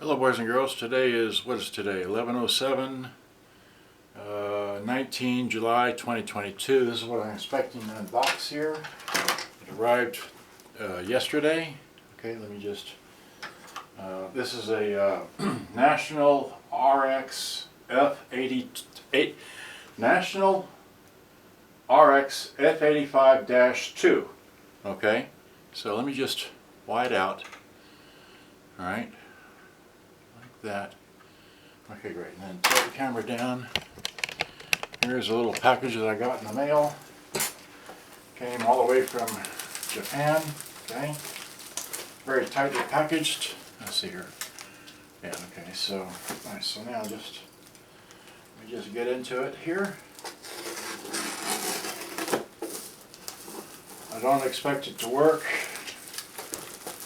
Hello boys and girls, today is, what is today, 11/07, 19 July 2022. This is what I'm expecting in the box here. It arrived yesterday. Okay, let me just, this is a National RX-F85 National RX-F85-2. Okay, so let me just wide out. Alright. That. Okay, great. And then put the camera down. Here's a little package that I got in the mail. Came all the way from Japan. Okay. Very tightly packaged. Let's see here. Yeah, okay, so nice. So now let me just get into it here. I don't expect it to work.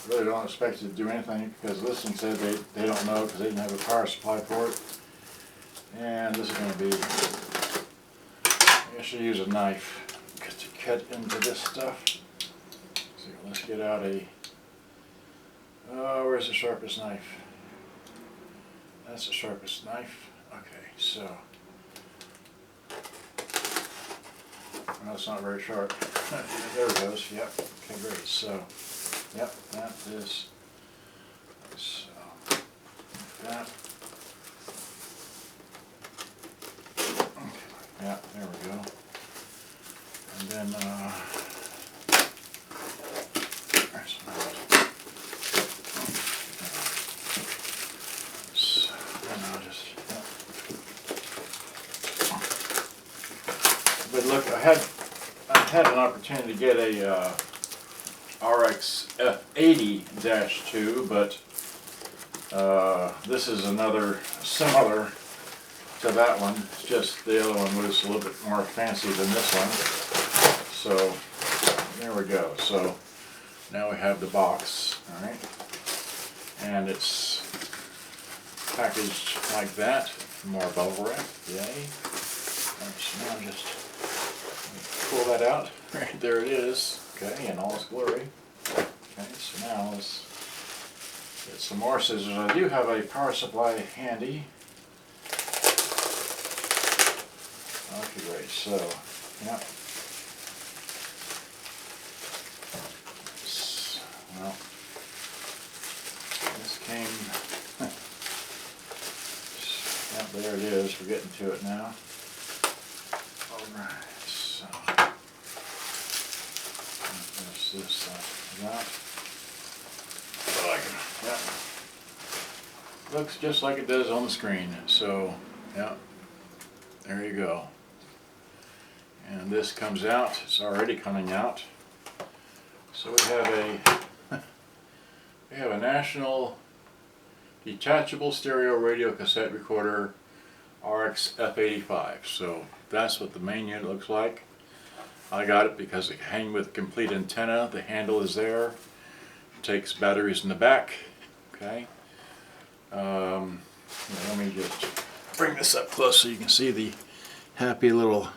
Really don't expect it to do anything because Listen said they don't know because they didn't have a power supply for it. And this is going to be, I should use a knife to cut into this stuff. So let's get out a, where's the sharpest knife? That's the sharpest knife. Okay, so, well, it's not very sharp. There it goes, yep, okay, great, so. Yep, that is, so, that, okay, yeah, there we go, and then, there's so, then I'll just, yeah. But look, I had an opportunity to get a, RX-F80-2, but this is another similar to that one. It's just the other one was a little bit more fancy than this one. So there we go. So now we have the box, all right, and it's packaged like that. More bubble wrap, yay! So now just pull that out. Right there it is. Okay, in all its glory. Okay, so now let's get some more scissors. I do have a power supply handy. Okay, great. So, yeah. Well, this came. Yeah, there it is. We're getting to it now. All right. So. This stuff. Yeah. Looks just like it does on the screen. So, yeah, there you go. And this comes out. It's already coming out. So we have a National detachable stereo radio cassette recorder RX-F85. So that's what the main unit looks like. I got it because it came with a complete antenna. The handle is there. It takes batteries in the back. Okay. Let me just bring this up close so you can see the happy little,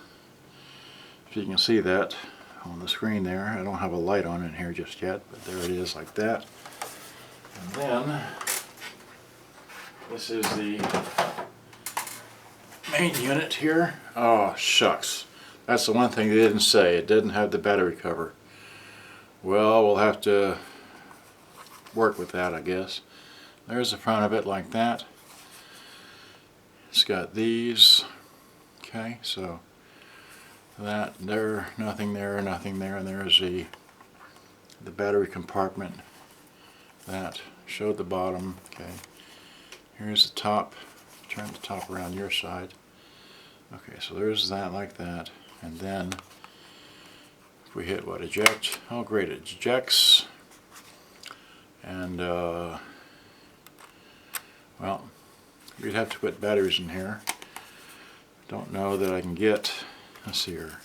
if you can see that on the screen there. I don't have a light on in here just yet, but there it is like that. And then this is the main unit here. Oh, shucks. That's the one thing they didn't say. It didn't have the battery cover. Well, we'll have to work with that, I guess. There's the front of it like that. It's got these. Okay, so that there, nothing there, nothing there, and there's the battery compartment. That showed the bottom. Okay, here's the top. Turn the top around your side. Okay, so there's that like that. And then, if we hit what, eject, oh great, it ejects, and well, we'd have to put batteries in here. Don't know that I can get, let's see here,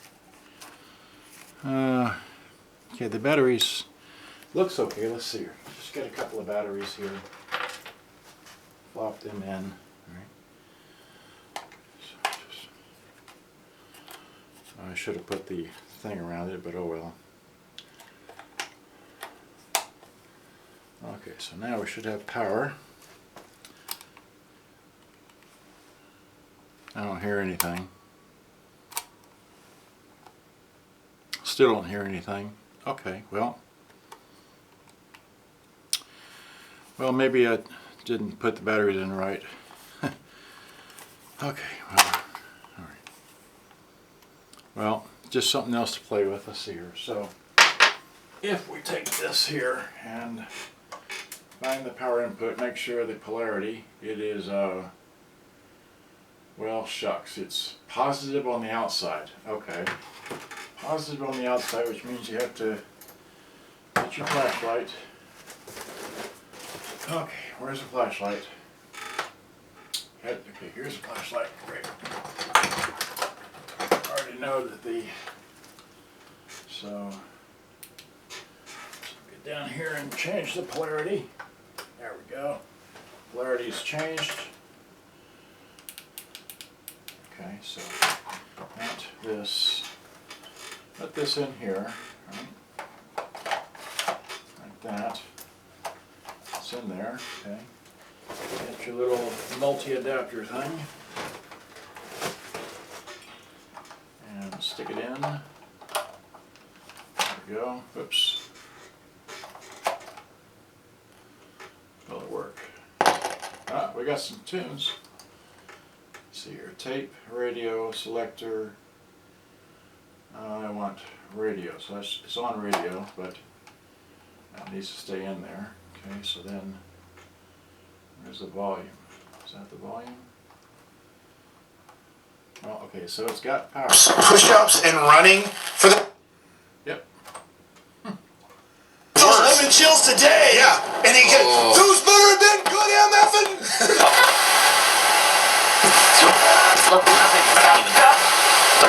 okay, the batteries, looks okay, let's see here, just get a couple of batteries here, flop them in. I should have put the thing around it, but oh well. Okay, so now we should have power. I don't hear anything. Still don't hear anything. Okay, well maybe I didn't put the batteries in right. Okay, well, alright. Well, just something else to play with. Let's see here. So, if we take this here and find the power input, make sure the polarity, it is, well, shucks, it's positive on the outside. Okay. Positive on the outside, which means you have to get your flashlight. Okay, where's the flashlight? Okay, here's the flashlight. Great. I already know that so get down here and change the polarity. There we go. Polarity is changed. Okay, so put this in here, right? Like that. It's in there, okay. Get your little multi-adapter thing. And stick it in. There we go. Oops. Will it work? Ah, we got some tunes. Let's see here. Tape, radio, selector. I want radio, so it's on radio, but that needs to stay in there. Okay, so then where's the volume? Is that the volume? Well, okay, so it's got power. Push-ups and running for the... Yep. Those lemon chills today! Yeah, and he gets... Those better than good MFing!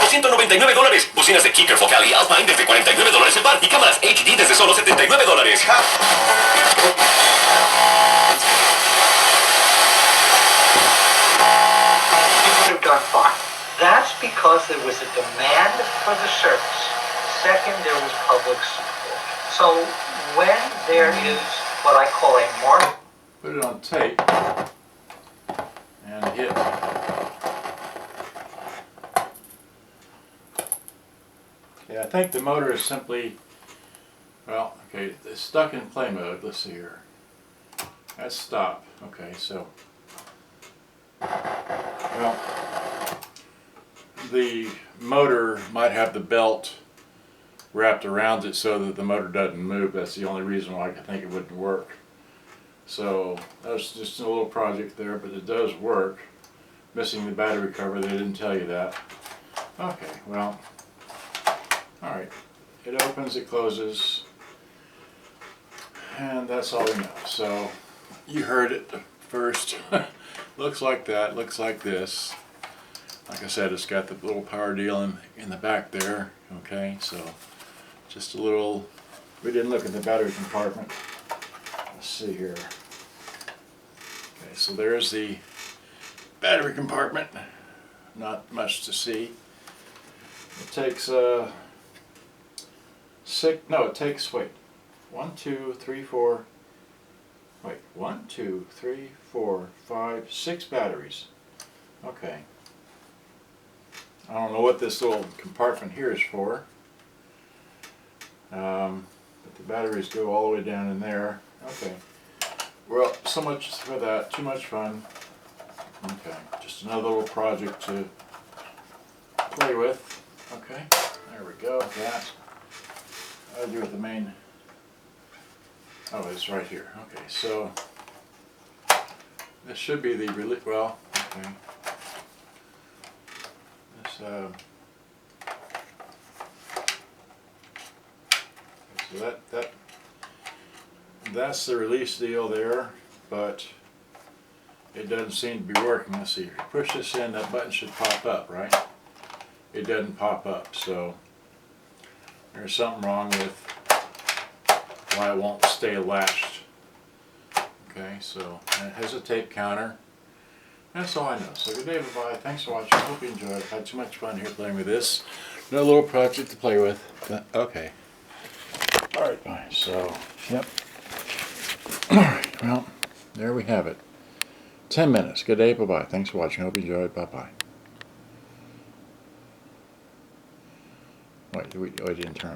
499 dólares. Bocinas de Kicker, Focal y Alpine desde 49 dólares el par y cámaras HD desde solo 79 dólares. You would have done fine. That's because there was a demand for the service. Second, there was public support. So when there is what I call a market... Put it on tape and hit. Yeah, I think the motor is simply, well, okay, it's stuck in play mode. Let's see here. That's stop. Okay, so, well, the motor might have the belt wrapped around it so that the motor doesn't move. That's the only reason why I think it wouldn't work. So that was just a little project there, but it does work. Missing the battery cover, they didn't tell you that. Okay, well, alright. It opens, it closes, and that's all we know. So you heard it first. Looks like that, looks like this. Like I said, it's got the little power deal in the back there. Okay, so just a little, we didn't look at the battery compartment. Let's see here. Okay, so there's the battery compartment. Not much to see. It takes it takes, wait, 1, 2, 3, 4, wait, 1, 2, 3, 4, 5, 6 batteries. Okay. I don't know what this little compartment here is for. But the batteries go all the way down in there. Okay. Well, so much for that. Too much fun. Okay. Just another little project to play with. Okay. There we go. That. I'll do with the main. Oh, it's right here. Okay. So this should be the release. Well, okay. This. So that's the release deal there, but it doesn't seem to be working. Let's see, if you push this in, that button should pop up, right? It doesn't pop up, so there's something wrong with why it won't stay latched. Okay, so and it has a tape counter. That's all I know. So good day, bye-bye. Thanks for watching. Hope you enjoyed. I've had too much fun here playing with this. No little project to play with. But, okay. Alright, bye. So, yep. Alright, well, there we have it. 10 minutes. Good day, bye-bye. Thanks for watching. Hope you enjoyed. Bye-bye. Wait, we didn't turn it on.